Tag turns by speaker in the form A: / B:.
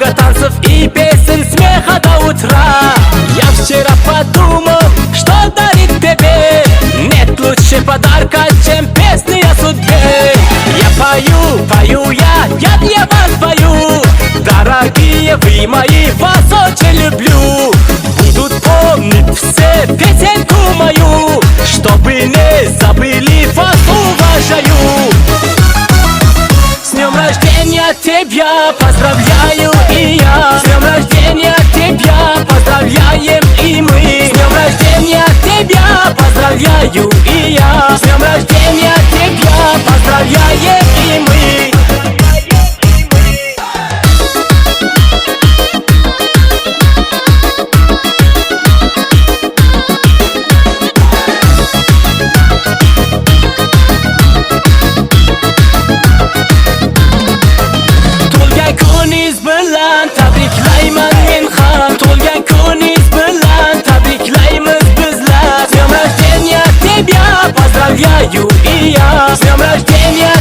A: много танцев и песен, смеха до утра. Я вчера подумал, что дарить тебе нет лучше подарка, чем песни о судьбе. Я пою, пою я для вас пою. Дорогие вы мои, вас очень люблю. Будут помнить все песенку мою, чтобы не забыли, вас уважаю. С днем рождения тебя поздравляю и я. С днем рождения тебя поздравляем и мы. С днем рождения тебя поздравляю и я. С днем рождения тебя поздравляем и мы. Tabriklayman men ham to'lgan kuningiz bilan, tabriklaymiz bizlar. С днем рождения тебя поздравляю и я. С днем рождения